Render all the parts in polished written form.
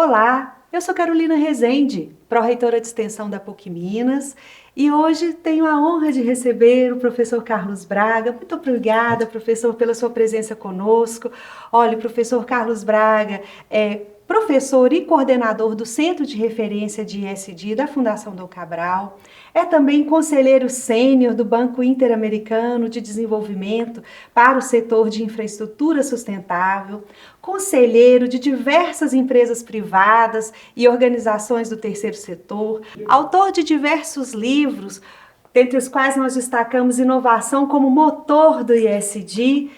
Olá, eu sou Carolina Rezende, pró-reitora de extensão da PUC Minas, e hoje tenho a honra de receber o professor Carlos Braga. Muito obrigada, professor, pela sua presença conosco. Olha, o professor Carlos Braga é professor e coordenador do Centro de Referência de ESG da Fundação Dom Cabral. É também conselheiro sênior do Banco Interamericano de Desenvolvimento para o setor de infraestrutura sustentável, conselheiro de diversas empresas privadas e organizações do terceiro setor, autor de diversos livros, dentre os quais nós destacamos inovação como motor do ISD.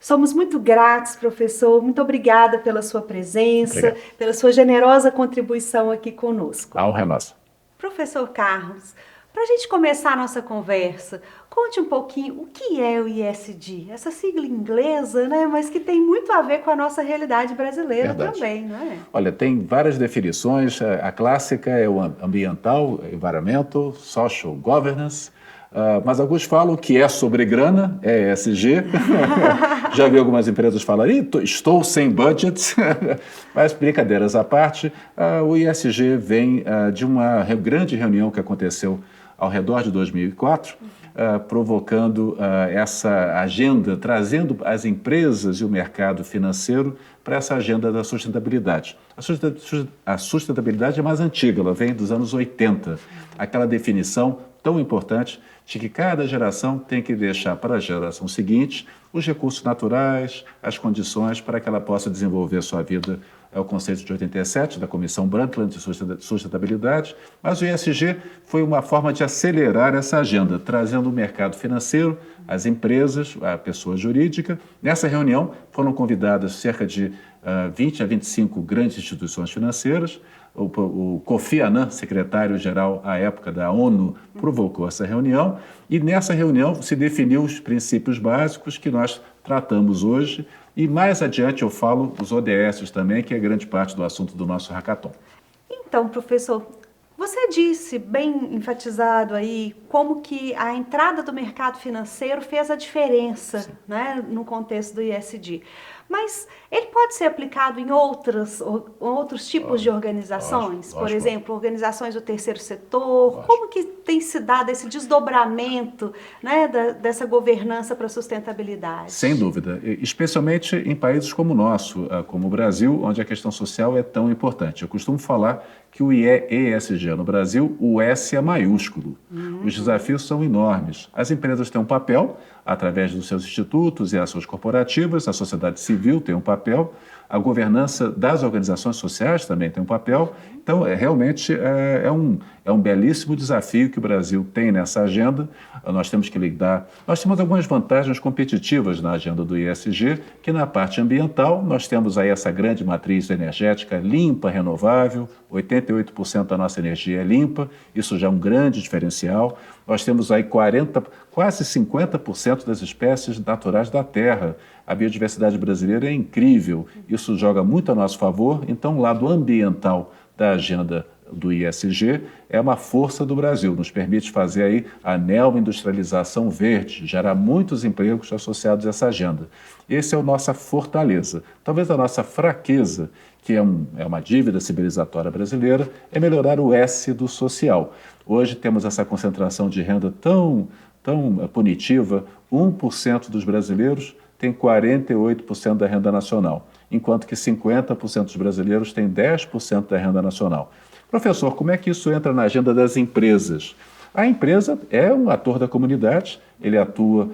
Somos muito gratos, professor. Muito obrigada pela sua presença, Obrigado. pela sua generosa contribuição aqui conosco. A honra é nossa. Professor Carlos, para a gente começar a nossa conversa, conte um pouquinho o que é o ISD, essa sigla inglesa, né, mas que tem muito a ver com a nossa realidade brasileira. Verdade. Também, não é? Olha, tem várias definições. A clássica é o ambiental, environmental, social governance, mas alguns falam que é sobre grana, é ESG. Já vi algumas empresas falarem, estou sem budget, mas brincadeiras à parte, o ISG vem de uma grande reunião que aconteceu ao redor de 2004, provocando essa agenda, trazendo as empresas e o mercado financeiro para essa agenda da sustentabilidade. A sustentabilidade é mais antiga, ela vem dos anos 80, aquela definição tão importante de que cada geração tem que deixar para a geração seguinte os recursos naturais, as condições para que ela possa desenvolver sua vida. É o conceito de 87 da Comissão Brundtland de Sustentabilidade, mas o ESG foi uma forma de acelerar essa agenda, trazendo o mercado financeiro, as empresas, a pessoa jurídica. Nessa reunião foram convidadas cerca de 20 a 25 grandes instituições financeiras. O Kofi Annan, secretário-geral à época da ONU, provocou essa reunião, e nessa reunião se definiu os princípios básicos que nós tratamos hoje, e mais adiante eu falo os ODS também, que é grande parte do assunto do nosso hackathon. Então, professor, você disse, bem enfatizado aí, como que a entrada do mercado financeiro fez a diferença, né, no contexto do ISD. Mas ele pode ser aplicado em outros tipos de organizações? Por exemplo, organizações do terceiro setor? Como que tem se dado esse desdobramento, né, dessa governança para a sustentabilidade? Sem dúvida, especialmente em países como o nosso, como o Brasil, onde a questão social é tão importante. Eu costumo falar que o ESG no Brasil, o S é maiúsculo. Os desafios são enormes. As empresas têm um papel, através dos seus institutos e ações corporativas, a sociedade civil tem um papel, a governança das organizações sociais também tem um papel. Então, realmente é um belíssimo desafio que o Brasil tem nessa agenda. Nós temos que lidar. Nós temos algumas vantagens competitivas na agenda do ISG, que na parte ambiental nós temos aí essa grande matriz energética limpa, renovável, 88% da nossa energia é limpa, isso já é um grande diferencial. Nós temos aí quase 50% das espécies naturais da Terra. A biodiversidade brasileira é incrível, isso joga muito a nosso favor. Então, o lado ambiental da agenda do ISG é uma força do Brasil, nos permite fazer aí a neoindustrialização verde, gerar muitos empregos associados a essa agenda. Essa é a nossa fortaleza. Talvez a nossa fraqueza, que é uma dívida civilizatória brasileira, é melhorar o S do social. Hoje temos essa concentração de renda tão punitiva, 1% dos brasileiros tem 48% da renda nacional, enquanto que 50% dos brasileiros têm 10% da renda nacional. Professor, como é que isso entra na agenda das empresas? A empresa é um ator da comunidade, ele atua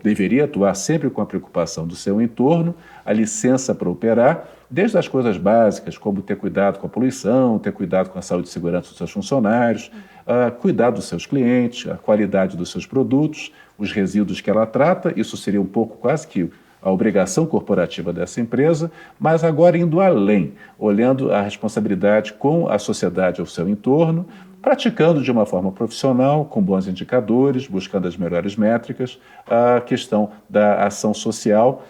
deveria atuar sempre com a preocupação do seu entorno, a licença para operar, desde as coisas básicas, como ter cuidado com a poluição, ter cuidado com a saúde e segurança dos seus funcionários, cuidar dos seus clientes, a qualidade dos seus produtos, os resíduos que ela trata. Isso seria um pouco quase que a obrigação corporativa dessa empresa, mas agora indo além, olhando a responsabilidade com a sociedade ao seu entorno, praticando de uma forma profissional, com bons indicadores, buscando as melhores métricas, a questão da ação social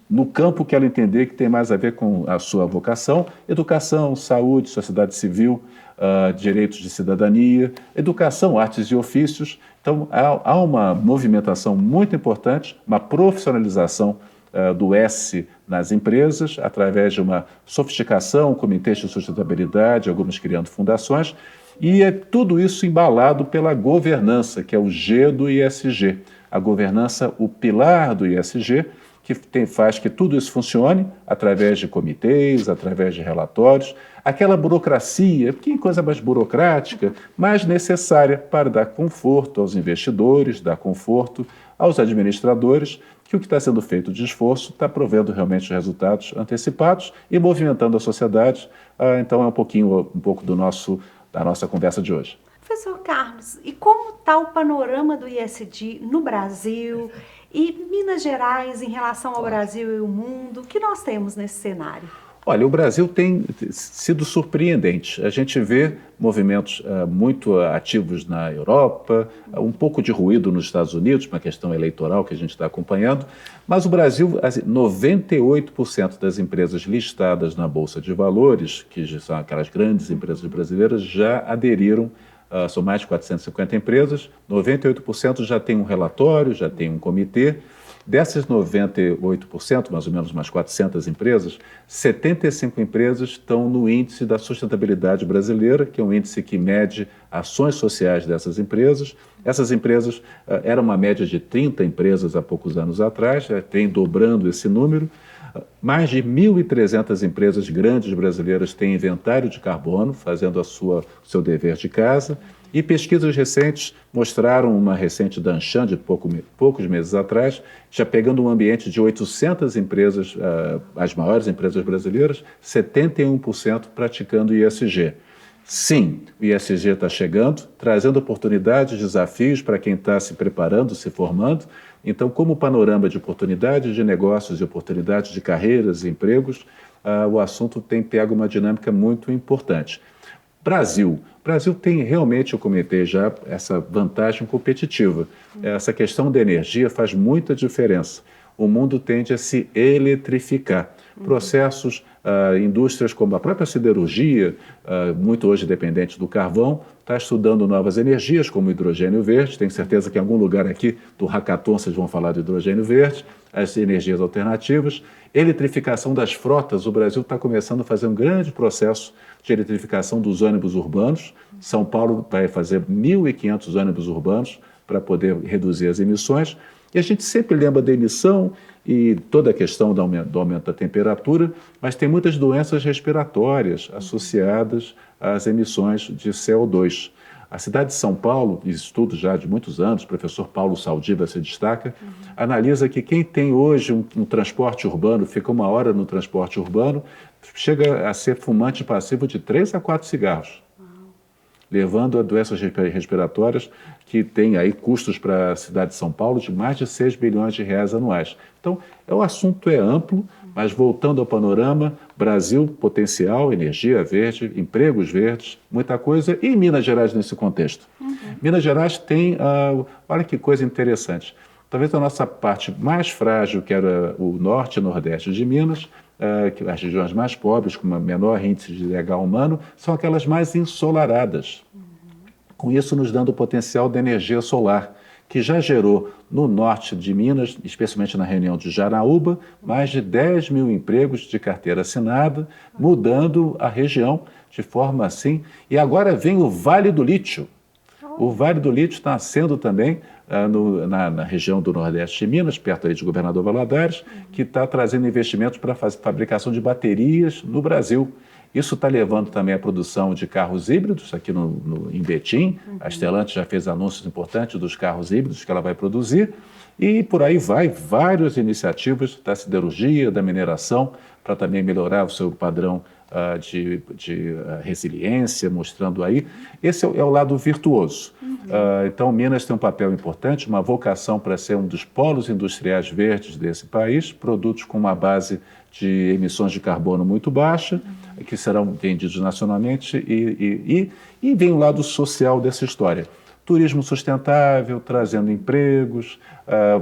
no campo que ela entender que tem mais a ver com a sua vocação: educação, saúde, sociedade civil, direitos de cidadania, educação, artes e ofícios. Então, há uma movimentação muito importante, uma profissionalização do S nas empresas, através de uma sofisticação, comitês de sustentabilidade, algumas criando fundações, e é tudo isso embalado pela governança, que é o G do ISG. A governança, o pilar do ISG, que faz que tudo isso funcione através de comitês, através de relatórios, aquela burocracia, que coisa mais burocrática, mas necessária para dar conforto aos investidores, dar conforto aos administradores, que o que está sendo feito de esforço está provendo realmente resultados antecipados e movimentando a sociedade. Então é um pouco da nossa conversa de hoje. Professor Carlos, e como está o panorama do ISD no Brasil e Minas Gerais em relação ao Brasil e o mundo? O que nós temos nesse cenário? Olha, o Brasil tem sido surpreendente. A gente vê movimentos muito ativos na Europa, um pouco de ruído nos Estados Unidos, uma questão eleitoral que a gente está acompanhando, mas o Brasil, 98% das empresas listadas na Bolsa de Valores, que são aquelas grandes empresas brasileiras, já aderiram. São mais de 450 empresas, 98% já tem um relatório, já tem um comitê. Dessas 98%, mais ou menos umas 400 empresas, 75 empresas estão no índice da sustentabilidade brasileira, que é um índice que mede ações sociais dessas empresas. Essas empresas eram uma média de 30 empresas há poucos anos atrás, vem dobrando esse número. Mais de 1.300 empresas grandes brasileiras têm inventário de carbono, fazendo seu dever de casa. E pesquisas recentes mostraram, uma recente da Anshan, de poucos meses atrás, já pegando um ambiente de 800 empresas, as maiores empresas brasileiras, 71% praticando ISG. Sim, o ISG está chegando, trazendo oportunidades, desafios para quem está se preparando, se formando. Então, como panorama de oportunidades de negócios e oportunidades de carreiras e empregos, o assunto tem pego uma dinâmica muito importante. Brasil. O Brasil tem realmente, eu comentei já, essa vantagem competitiva. Essa questão da energia faz muita diferença. O mundo tende a se eletrificar. Processos, indústrias como a própria siderurgia, muito hoje dependente do carvão, está estudando novas energias, como o hidrogênio verde. Tenho certeza que em algum lugar aqui do Hackathon vocês vão falar do hidrogênio verde, as energias alternativas. Eletrificação das frotas. O Brasil está começando a fazer um grande processo de eletrificação dos ônibus urbanos. São Paulo vai fazer 1.500 ônibus urbanos para poder reduzir as emissões. E a gente sempre lembra da emissão e toda a questão do aumento da temperatura, mas tem muitas doenças respiratórias associadas às emissões de CO2. A cidade de São Paulo, estudos já de muitos anos, o professor Paulo Saldiva se destaca, analisa que quem tem hoje um transporte urbano, fica 1 hora no transporte urbano, chega a ser fumante passivo de 3 a 4 cigarros, levando a doenças respiratórias que têm aí custos para a cidade de São Paulo de mais de 6 bilhões de reais anuais. Então, o assunto é amplo, mas voltando ao panorama, Brasil, potencial, energia verde, empregos verdes, muita coisa, e Minas Gerais nesse contexto. Minas Gerais tem, olha que coisa interessante, talvez a nossa parte mais frágil, que era o norte e nordeste de Minas, as regiões mais pobres, com menor índice de IDH humano, são aquelas mais ensolaradas. Com isso, nos dando o potencial da energia solar, que já gerou no norte de Minas, especialmente na região de Jaraúba, mais de 10 mil empregos de carteira assinada, mudando a região de forma assim. E agora vem o Vale do Lítio. O Vale do Lítio está nascendo também na região do Nordeste de Minas, perto aí de Governador Valadares, que está trazendo investimentos para a fabricação de baterias no Brasil. Isso está levando também à produção de carros híbridos aqui em Betim. A Stellantis já fez anúncios importantes dos carros híbridos que ela vai produzir. E por aí vai, várias iniciativas da siderurgia, da mineração, para também melhorar o seu padrão de resiliência, mostrando aí. Esse é o lado virtuoso. Então, Minas tem um papel importante, uma vocação para ser um dos polos industriais verdes desse país, produtos com uma base de emissões de carbono muito baixa, que serão vendidos nacionalmente, e vem o lado social dessa história. Turismo sustentável, trazendo empregos,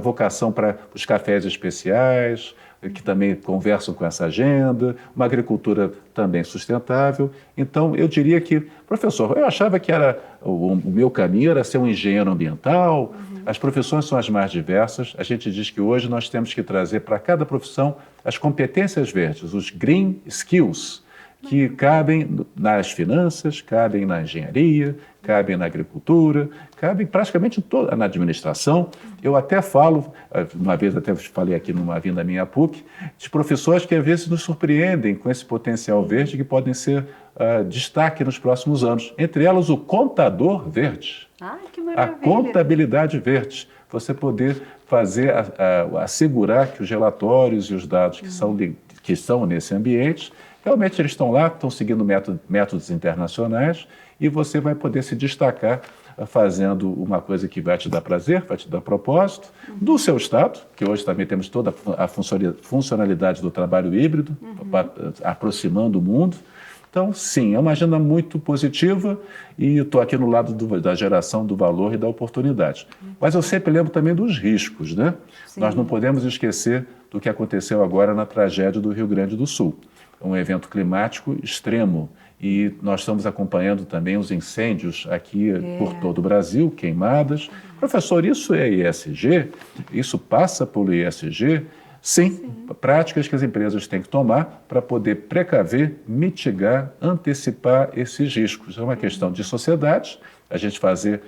vocação para os cafés especiais, que também conversam com essa agenda, uma agricultura também sustentável. Então, eu diria que, professor, eu achava que o meu caminho era ser um engenheiro ambiental. As profissões são as mais diversas. A gente diz que hoje nós temos que trazer para cada profissão as competências verdes, os green skills, que cabem nas finanças, cabem na engenharia, cabem na agricultura, cabem praticamente toda na administração. Eu até falo, uma vez até falei aqui numa vinda minha à PUC, de profissões que às vezes nos surpreendem com esse potencial verde que podem ser destaque nos próximos anos. Entre elas, o contador verde. Ai, que maravilha! A contabilidade verde. Você poder fazer, assegurar que os relatórios e os dados que estão nesse ambiente, realmente eles estão lá, estão seguindo métodos internacionais e você vai poder se destacar fazendo uma coisa que vai te dar prazer, vai te dar propósito, do seu Estado, que hoje também temos toda a funcionalidade do trabalho híbrido, aproximando o mundo. Então, sim, é uma agenda muito positiva e estou aqui no lado da geração do valor e da oportunidade. Mas eu sempre lembro também dos riscos, né? Sim. Nós não podemos esquecer do que aconteceu agora na tragédia do Rio Grande do Sul. Um evento climático extremo e nós estamos acompanhando também os incêndios aqui por todo o Brasil, queimadas. Professor, isso é ESG? Isso passa pelo ESG? Sim, práticas que as empresas têm que tomar para poder precaver, mitigar, antecipar esses riscos. É uma questão de sociedade, a gente fazer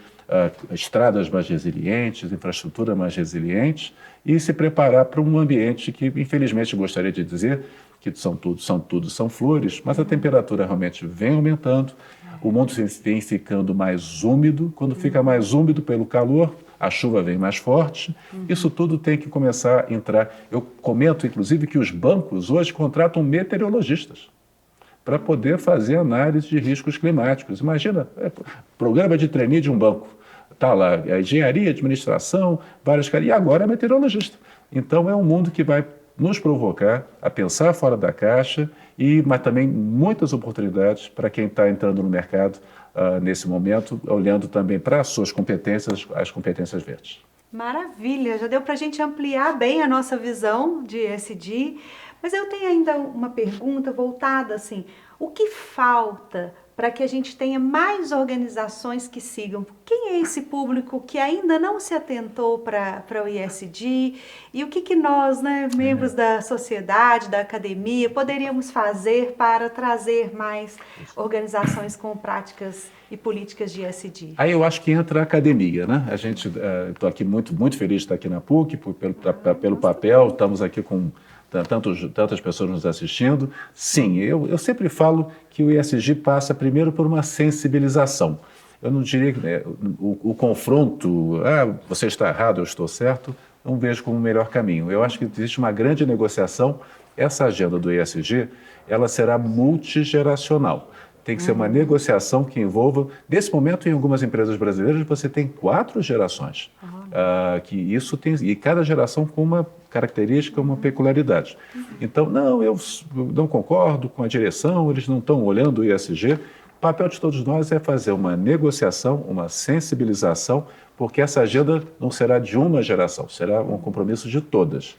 estradas mais resilientes, infraestrutura mais resiliente e se preparar para um ambiente que, infelizmente, gostaria de dizer que são flores, mas a temperatura realmente vem aumentando, o mundo vem ficando mais úmido, quando fica mais úmido pelo calor, a chuva vem mais forte, isso tudo tem que começar a entrar. Eu comento, inclusive, que os bancos hoje contratam meteorologistas para poder fazer análise de riscos climáticos. Imagina, programa de trainee de um banco, está lá, a engenharia, administração, várias caras, e agora é meteorologista. Então é um mundo que vai nos provocar a pensar fora da caixa, mas também muitas oportunidades para quem está entrando no mercado nesse momento, olhando também para as suas competências, as competências verdes. Maravilha, já deu para a gente ampliar bem a nossa visão de ESG, mas eu tenho ainda uma pergunta voltada assim, o que falta para que a gente tenha mais organizações que sigam? Quem é esse público que ainda não se atentou para o ESG? E o que nós, né, membros da sociedade, da academia, poderíamos fazer para trazer mais organizações com práticas e políticas de ESG? Aí eu acho que entra a academia, né? A gente, estou aqui muito feliz de estar aqui na PUC, pelo papel, estamos aqui com tantas pessoas nos assistindo. Sim, eu sempre falo que o ESG passa primeiro por uma sensibilização. Eu não diria que o confronto, você está errado, eu estou certo, não vejo como o melhor caminho. Eu acho que existe uma grande negociação. Essa agenda do ESG, ela será multigeracional. Tem que ser uma negociação que envolva... Nesse momento, em algumas empresas brasileiras, você tem 4 gerações. E cada geração com uma característica, uma peculiaridade. Então, eu não concordo com a direção, eles não estão olhando o ESG. O papel de todos nós é fazer uma negociação, uma sensibilização, porque essa agenda não será de uma geração, será um compromisso de todas.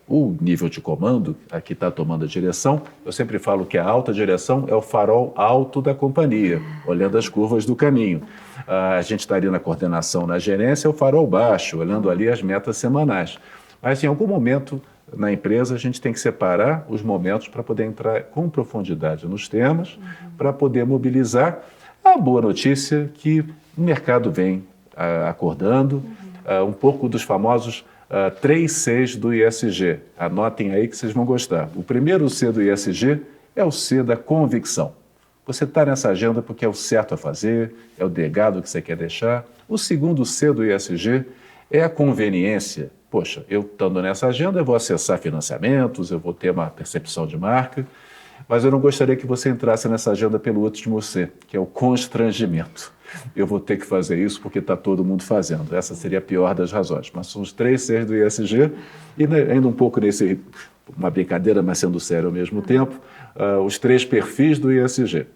O nível de comando, aqui está tomando a direção, eu sempre falo que a alta direção é o farol alto da companhia, olhando as curvas do caminho. A gente estaria na coordenação, na gerência, é o farol baixo, olhando ali as metas semanais. Mas em algum momento na empresa a gente tem que separar os momentos para poder entrar com profundidade nos temas, para poder mobilizar a boa notícia que o mercado vem acordando, um pouco dos famosos 3 Cs do ISG. Anotem aí que vocês vão gostar. O primeiro C do ISG é o C da convicção. Você está nessa agenda porque é o certo a fazer, é o legado que você quer deixar. O segundo C do ISG é a conveniência. Poxa, eu estando nessa agenda, eu vou acessar financiamentos, eu vou ter uma percepção de marca, mas eu não gostaria que você entrasse nessa agenda pelo último C, que é o constrangimento. Eu vou ter que fazer isso porque está todo mundo fazendo. Essa seria a pior das razões. Mas são os 3 Cs do ISG e ainda um pouco uma brincadeira, mas sendo sério ao mesmo tempo, os 3 perfis do ISG.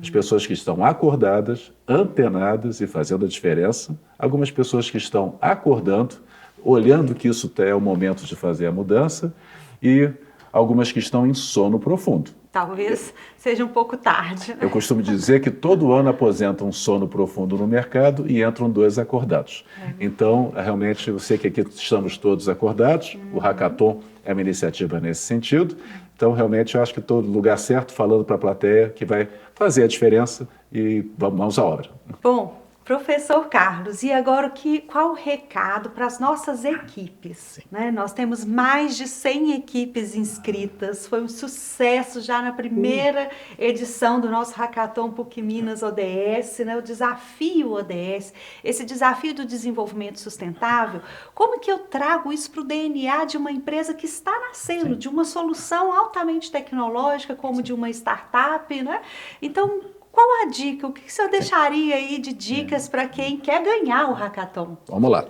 As pessoas que estão acordadas, antenadas e fazendo a diferença. Algumas pessoas que estão acordando, olhando que isso é o momento de fazer a mudança. e algumas que estão em sono profundo. Talvez seja um pouco tarde. Eu costumo dizer que todo ano aposentam um sono profundo no mercado e entram 2 acordados. Então, realmente, eu sei que aqui estamos todos acordados, o Hackathon é uma iniciativa nesse sentido. Então, realmente, eu acho que todo lugar certo, falando para a plateia, que vai fazer a diferença e vamos à obra. Bom, professor Carlos, e agora qual o recado para as nossas equipes? Né? Nós temos mais de 100 equipes inscritas, foi um sucesso já na primeira edição do nosso Hackathon PUC Minas ODS, né? O desafio ODS, esse desafio do desenvolvimento sustentável. Como que eu trago isso para o DNA de uma empresa que está nascendo, de uma solução altamente tecnológica, como de uma startup, né? Então, qual a dica? O que o senhor deixaria aí de dicas para quem quer ganhar o Hackathon? Vamos lá.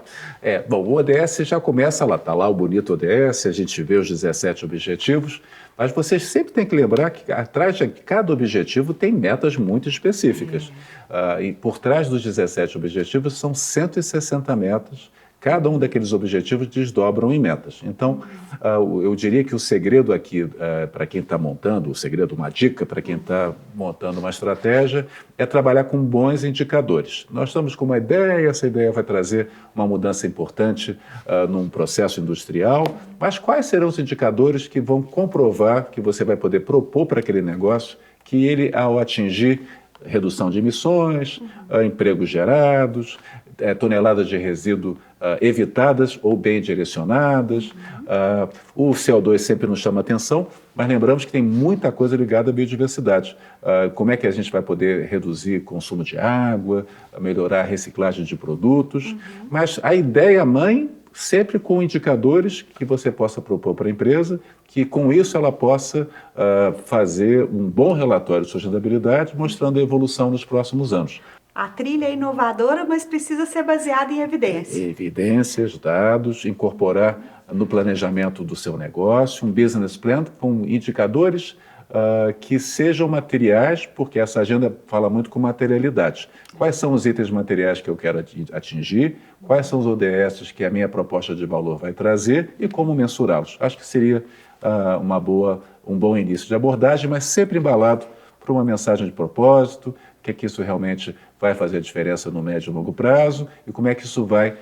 Bom, o ODS já começa lá, está lá o bonito ODS, a gente vê os 17 objetivos, mas vocês sempre têm que lembrar que atrás de cada objetivo tem metas muito específicas. E por trás dos 17 objetivos são 160 metas. Cada um daqueles objetivos desdobram em metas. Então, eu diria que o segredo aqui, para quem está montando, uma dica para quem está montando uma estratégia, é trabalhar com bons indicadores. Nós estamos com uma ideia, essa ideia vai trazer uma mudança importante num processo industrial, mas quais serão os indicadores que vão comprovar que você vai poder propor para aquele negócio que ele, ao atingir redução de emissões, empregos gerados, toneladas de resíduo evitadas ou bem direcionadas. O CO2 sempre nos chama atenção, mas lembramos que tem muita coisa ligada à biodiversidade. Como é que a gente vai poder reduzir consumo de água, melhorar a reciclagem de produtos. Mas a ideia mãe, sempre com indicadores que você possa propor para a empresa, que com isso ela possa fazer um bom relatório de sustentabilidade, mostrando a evolução nos próximos anos. A trilha é inovadora, mas precisa ser baseada em evidências. Evidências, dados, incorporar no planejamento do seu negócio, um business plan com indicadores que sejam materiais, porque essa agenda fala muito com materialidade. Quais são os itens materiais que eu quero atingir, quais são os ODS que a minha proposta de valor vai trazer e como mensurá-los. Acho que seria um bom início de abordagem, mas sempre embalado por uma mensagem de propósito, que isso realmente vai fazer a diferença no médio e longo prazo e como é que isso vai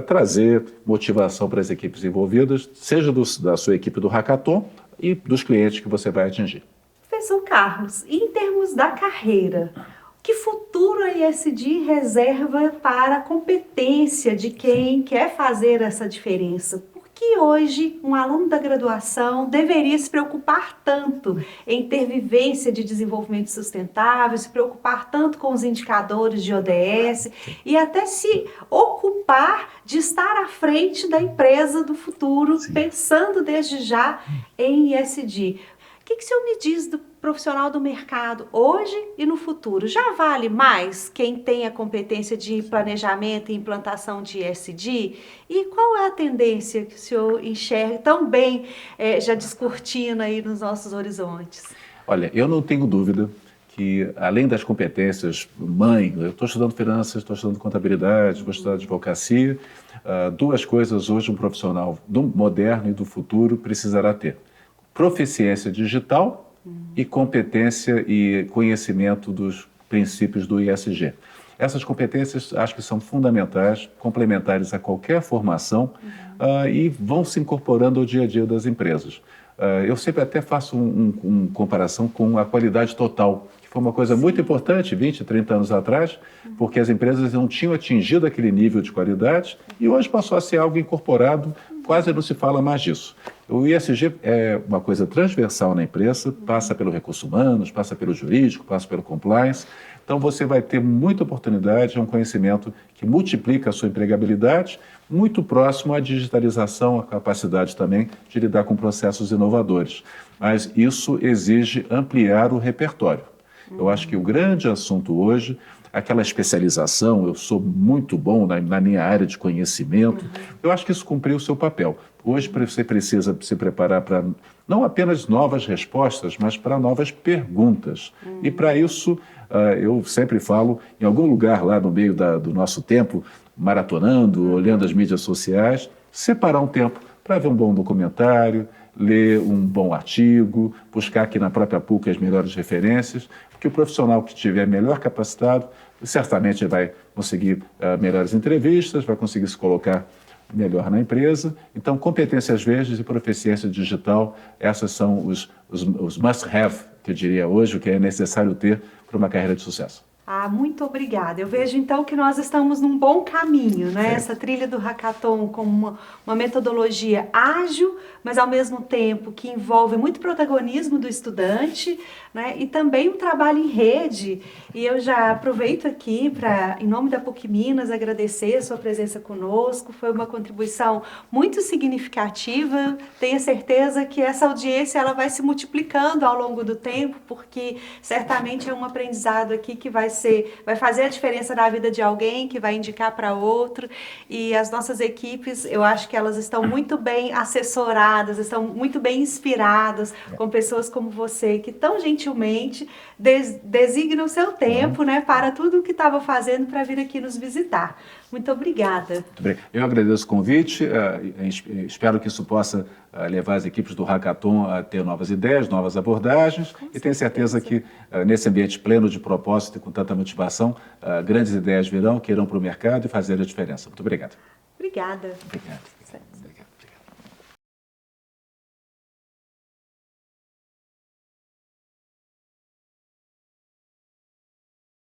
trazer motivação para as equipes envolvidas, seja da sua equipe do Hackathon e dos clientes que você vai atingir. Professor Carlos, em termos da carreira, que futuro a ESG reserva para a competência de quem quer fazer essa diferença? Que hoje um aluno da graduação deveria se preocupar tanto em ter vivência de desenvolvimento sustentável, se preocupar tanto com os indicadores de ODS e até se ocupar de estar à frente da empresa do futuro, pensando desde já em ESG. O que o senhor me diz do profissional do mercado hoje e no futuro? Já vale mais quem tem a competência de planejamento e implantação de ESG? E qual é a tendência que o senhor enxerga tão bem, já descortina aí nos nossos horizontes? Olha, eu não tenho dúvida que, além das competências mãe, eu estou estudando finanças, estou estudando contabilidade, vou estudar advocacia, duas coisas hoje um profissional moderno e do futuro precisará ter. Proficiência digital e competência e conhecimento dos princípios do ESG. Essas competências acho que são fundamentais, complementares a qualquer formação e vão se incorporando ao dia a dia das empresas. Eu sempre até faço uma comparação com a qualidade total, que foi uma coisa muito importante 20, 30 anos atrás, porque as empresas não tinham atingido aquele nível de qualidade e hoje passou a ser algo incorporado, quase não se fala mais disso. O ESG é uma coisa transversal na empresa, passa pelo recursos humanos, passa pelo jurídico, passa pelo compliance. Então você vai ter muita oportunidade, é um conhecimento que multiplica a sua empregabilidade, muito próximo à digitalização, à capacidade também de lidar com processos inovadores. Mas isso exige ampliar o repertório. Eu acho que o grande assunto hoje, aquela especialização, eu sou muito bom na minha área de conhecimento, eu acho que isso cumpriu o seu papel. Hoje você precisa se preparar para não apenas novas respostas, mas para novas perguntas. E para isso, eu sempre falo, em algum lugar lá no meio do nosso tempo, maratonando, olhando as mídias sociais, separar um tempo para ver um bom documentário, ler um bom artigo, buscar aqui na própria PUC as melhores referências, porque o profissional que estiver melhor capacitado, certamente vai conseguir melhores entrevistas, vai conseguir se colocar melhor na empresa. Então, competências verdes e proficiência digital, essas são os must-have, que eu diria hoje, o que é necessário ter para uma carreira de sucesso. Muito obrigada. Eu vejo então que nós estamos num bom caminho, né? Essa trilha do Hackathon como uma metodologia ágil, mas ao mesmo tempo que envolve muito protagonismo do estudante, né? E também um trabalho em rede. E eu já aproveito aqui para, em nome da PUC Minas, agradecer a sua presença conosco. Foi uma contribuição muito significativa. Tenho certeza que essa audiência ela vai se multiplicando ao longo do tempo, porque certamente é um aprendizado aqui que vai fazer a diferença na vida de alguém, que vai indicar para outro. E as nossas equipes, eu acho que elas estão muito bem assessoradas, estão muito bem inspiradas com pessoas como você, que tão gentilmente designam o seu tempo, né, para tudo o que estava fazendo para vir aqui nos visitar. Muito obrigada. Muito bem. Eu agradeço o convite, espero que isso possa levar as equipes do Hackathon a ter novas ideias, novas abordagens, e tenho certeza que nesse ambiente pleno de propósito e com tanta motivação, grandes ideias virão, que irão para o mercado e fazer a diferença. Muito obrigado. Obrigada. Obrigado.